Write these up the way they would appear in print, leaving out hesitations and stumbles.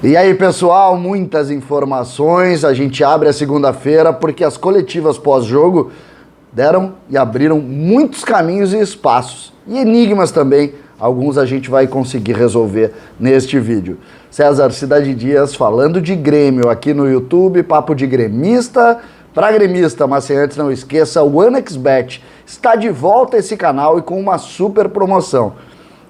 E aí, pessoal, muitas informações. A gente abre a segunda-feira porque as coletivas pós-jogo deram e abriram muitos caminhos e espaços. E enigmas também, alguns a gente vai conseguir resolver neste vídeo. César Cidade Dias falando de Grêmio aqui no YouTube, papo de gremista para gremista, mas sem antes não esqueça, o OneXBet está de volta a esse canal e com uma super promoção.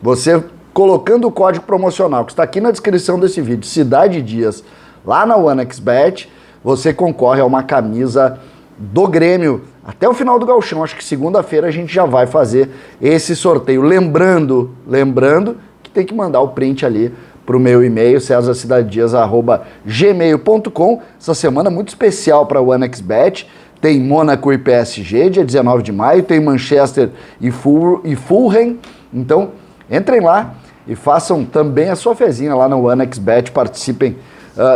Você colocando o código promocional que está aqui na descrição desse vídeo, Cidade Dias, lá na OneXBet, você concorre a uma camisa do Grêmio até o final do Gauchão. Acho que segunda-feira a gente já vai fazer esse sorteio. Lembrando que tem que mandar o print ali para o meu e-mail, cesarcidadedias@gmail.com. Essa semana muito especial para o OneXBet. Tem Mônaco e PSG, dia 19 de maio. Tem Manchester e Fulham. Então, entrem lá e façam também a sua fezinha lá no OneXBet. Participem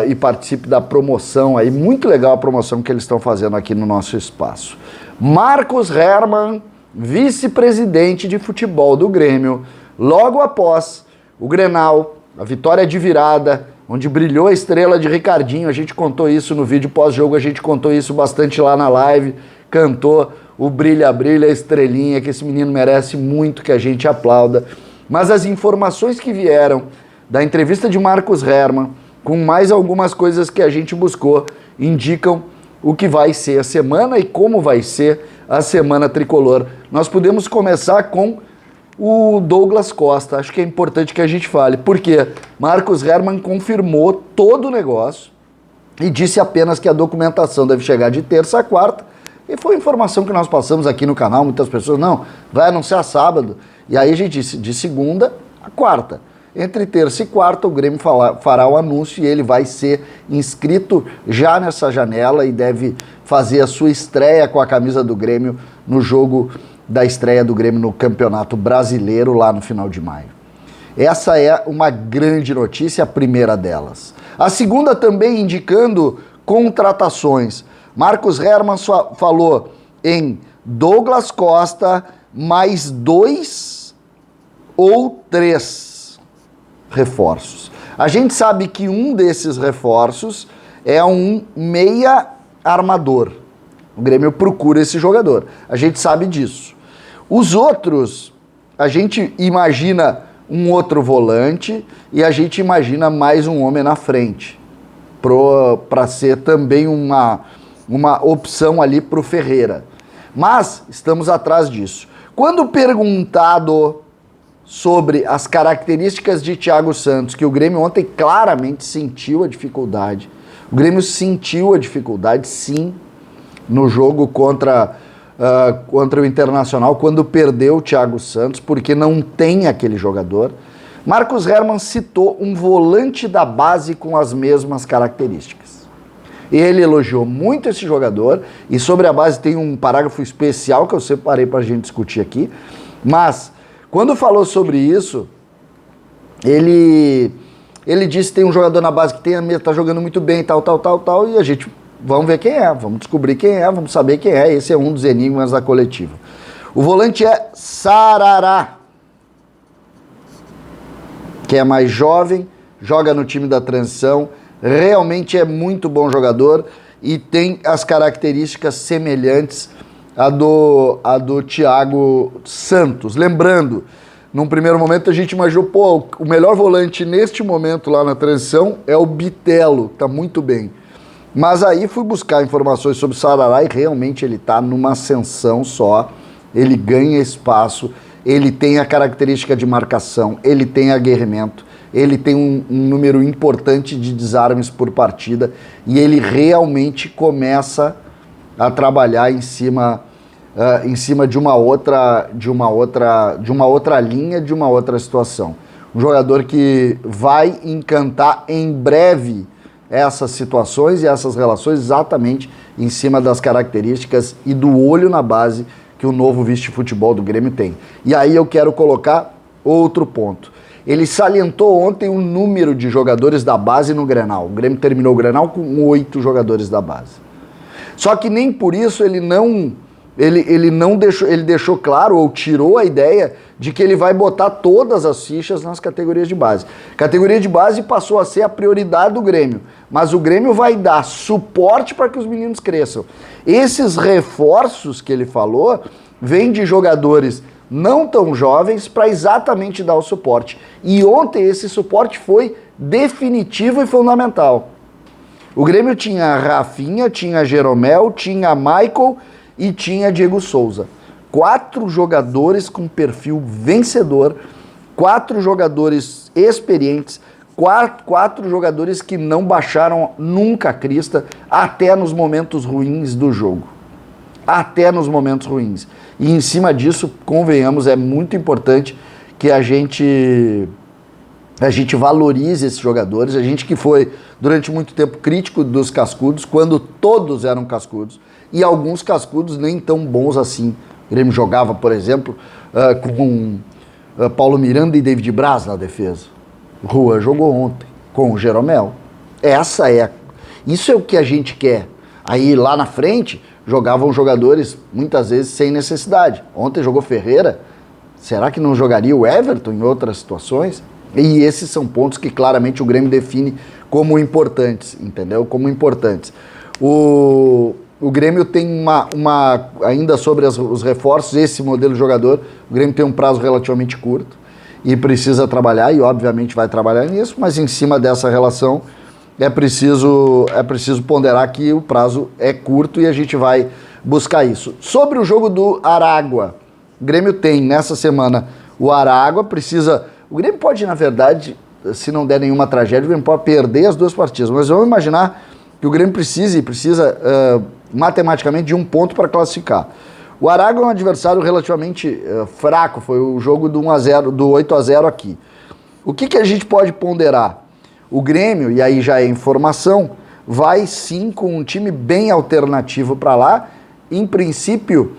e participe da promoção aí. Muito legal a promoção que eles estão fazendo aqui no nosso espaço. Marcos Herrmann, vice-presidente de futebol do Grêmio, logo após o Grenal, a vitória de virada, onde brilhou a estrela de Ricardinho. A gente contou isso no vídeo pós-jogo, a gente contou isso bastante lá na live, cantou o brilha, brilha, estrelinha, que esse menino merece muito que a gente aplauda. Mas as informações que vieram da entrevista de Marcos Herrmann, com mais algumas coisas que a gente buscou, indicam o que vai ser a semana e como vai ser a semana tricolor. Nós podemos começar com o Douglas Costa. Acho que é importante que a gente fale, porque Marcos Herrmann confirmou todo o negócio e disse apenas que a documentação deve chegar de terça a quarta, e foi informação que nós passamos aqui no canal. Muitas pessoas, não, vai anunciar sábado, e aí a gente disse de segunda a quarta. Entre terça e quarta o Grêmio fará o anúncio e ele vai ser inscrito já nessa janela e deve fazer a sua estreia com a camisa do Grêmio no jogo da estreia do Grêmio no Campeonato Brasileiro lá no final de maio. Essa é uma grande notícia, a primeira delas. A segunda também indicando contratações. Marcos Herrmann falou em Douglas Costa, mais 2 ou 3 reforços. A gente sabe que um desses reforços é um meia armador. O Grêmio procura esse jogador. A gente sabe disso. Os outros, a gente imagina um outro volante e a gente imagina mais um homem na frente, para ser também uma opção ali para o Ferreira. Mas estamos atrás disso. Quando perguntado sobre as características de Thiago Santos, que o Grêmio ontem claramente sentiu a dificuldade. O Grêmio sentiu a dificuldade, sim, no jogo contra o Internacional, quando perdeu o Thiago Santos, porque não tem aquele jogador. Marcos Herrmann citou um volante da base com as mesmas características. Ele elogiou muito esse jogador, e sobre a base tem um parágrafo especial que eu separei para a gente discutir aqui, mas quando falou sobre isso, ele disse que tem um jogador na base que está jogando muito bem, tal, e a gente, vamos ver quem é, vamos descobrir quem é, vamos saber quem é. Esse é um dos enigmas da coletiva. O volante é Sarará, que é mais jovem, joga no time da transição, realmente é muito bom jogador e tem as características semelhantes a do Thiago Santos. Lembrando, num primeiro momento a gente imaginou, o melhor volante neste momento lá na transição é o Bitelo, tá muito bem. Mas aí fui buscar informações sobre o Sarará e realmente ele tá numa ascensão só, ele ganha espaço, ele tem a característica de marcação, ele tem aguerrimento, ele tem um número importante de desarmes por partida e ele realmente começa a trabalhar em cima de uma outra linha, de uma outra situação. Um jogador que vai encantar em breve essas situações e essas relações exatamente em cima das características e do olho na base que o novo vice-futebol do Grêmio tem. E aí eu quero colocar outro ponto. Ele salientou ontem o número de jogadores da base no Grenal. O Grêmio terminou o Grenal com 8 jogadores da base. Só que nem por isso ele não ele não deixou, ele deixou claro ou tirou a ideia de que ele vai botar todas as fichas nas categorias de base. Categoria de base passou a ser a prioridade do Grêmio, mas o Grêmio vai dar suporte para que os meninos cresçam. Esses reforços que ele falou vêm de jogadores não tão jovens para exatamente dar o suporte. E ontem esse suporte foi definitivo e fundamental. O Grêmio tinha Rafinha, tinha Jeromel, tinha Michael e tinha Diego Souza. 4 jogadores com perfil vencedor, 4 jogadores experientes, 4 jogadores que não baixaram nunca a crista, até nos momentos ruins do jogo. Até nos momentos ruins. E em cima disso, convenhamos, é muito importante que a gente valorize esses jogadores, a gente que foi durante muito tempo crítico dos cascudos, quando todos eram cascudos, e alguns cascudos nem tão bons assim. O Grêmio jogava, por exemplo, com Paulo Miranda e David Braz na defesa. Rua jogou ontem com o Jeromel. Isso é o que a gente quer. Aí lá na frente jogavam jogadores muitas vezes sem necessidade. Ontem jogou Ferreira. Será que não jogaria o Everton em outras situações? E esses são pontos que claramente o Grêmio define como importantes, entendeu? Como importantes. O Grêmio tem ainda sobre os reforços, esse modelo de jogador, o Grêmio tem um prazo relativamente curto e precisa trabalhar, e obviamente vai trabalhar nisso, mas em cima dessa relação é preciso ponderar que o prazo é curto e a gente vai buscar isso. Sobre o jogo do Aragua, o Grêmio tem nessa semana o Aragua, o Grêmio pode, na verdade, se não der nenhuma tragédia, o Grêmio pode perder as 2 partidas, mas vamos imaginar que o Grêmio precisa matematicamente de 1 ponto para classificar. O Aragua é um adversário relativamente fraco, foi o jogo do 1-0, do 8-0 aqui. O que a gente pode ponderar? O Grêmio, e aí já é informação, vai sim com um time bem alternativo para lá, em princípio,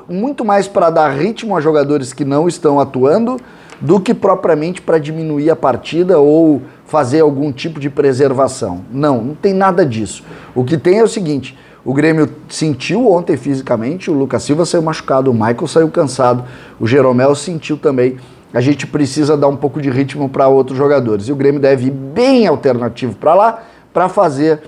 muito mais para dar ritmo a jogadores que não estão atuando do que propriamente para diminuir a partida ou fazer algum tipo de preservação. Não tem nada disso. O que tem é o seguinte, o Grêmio sentiu ontem fisicamente, o Lucas Silva saiu machucado, o Michael saiu cansado, o Jeromel sentiu também. A gente precisa dar um pouco de ritmo para outros jogadores. E o Grêmio deve ir bem alternativo para lá, para fazer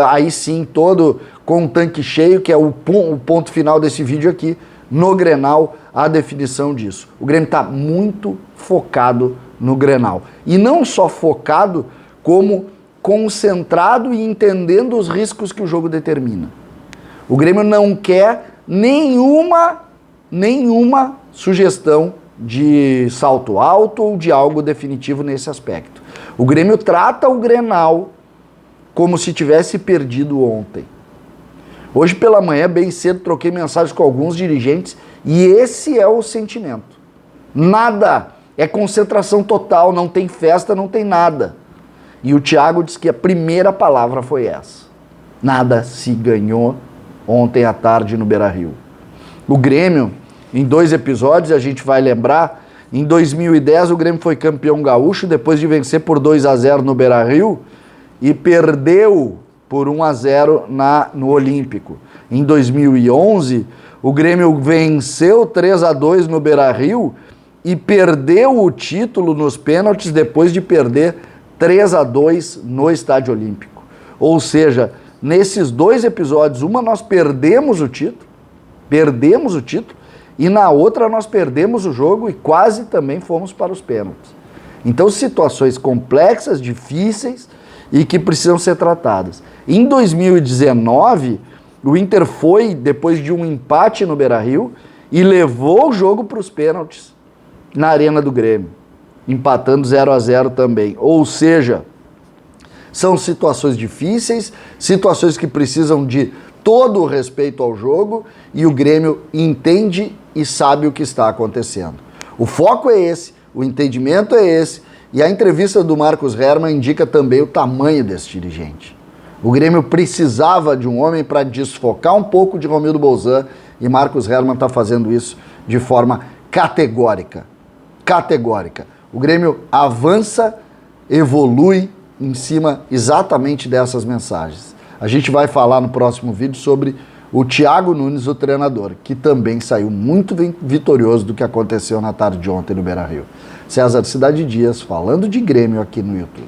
aí sim todo com um tanque cheio, que é o ponto final desse vídeo aqui, no Grenal, a definição disso. O Grêmio está muito focado no Grenal. E não só focado, como concentrado e entendendo os riscos que o jogo determina. O Grêmio não quer nenhuma sugestão de salto alto ou de algo definitivo nesse aspecto. O Grêmio trata o Grenal como se tivesse perdido ontem. Hoje pela manhã, bem cedo, troquei mensagens com alguns dirigentes e esse é o sentimento. Nada, é concentração total, não tem festa, não tem nada. E o Thiago disse que a primeira palavra foi essa. Nada se ganhou ontem à tarde no Beira-Rio. O Grêmio, em 2 episódios, a gente vai lembrar, em 2010 o Grêmio foi campeão gaúcho, depois de vencer por 2-0 no Beira-Rio, e perdeu por 1-0 no Olímpico. Em 2011, o Grêmio venceu 3-2 no Beira-Rio e perdeu o título nos pênaltis depois de perder 3-2 no Estádio Olímpico. Ou seja, nesses 2 episódios, uma nós perdemos o título, e na outra nós perdemos o jogo e quase também fomos para os pênaltis. Então, situações complexas, difíceis e que precisam ser tratadas. Em 2019, o Inter foi, depois de um empate no Beira-Rio, e levou o jogo para os pênaltis na Arena do Grêmio, empatando 0-0 também. Ou seja, são situações difíceis, situações que precisam de todo o respeito ao jogo, e o Grêmio entende e sabe o que está acontecendo. O foco é esse, o entendimento é esse, e a entrevista do Marcos Herrmann indica também o tamanho desse dirigente. O Grêmio precisava de um homem para desfocar um pouco de Romildo Bolzan, e Marcos Herrmann está fazendo isso de forma categórica. O Grêmio avança, evolui em cima exatamente dessas mensagens. A gente vai falar no próximo vídeo sobre o Thiago Nunes, o treinador, que também saiu muito vitorioso do que aconteceu na tarde de ontem no Beira-Rio. César Cidade Dias, falando de Grêmio aqui no YouTube.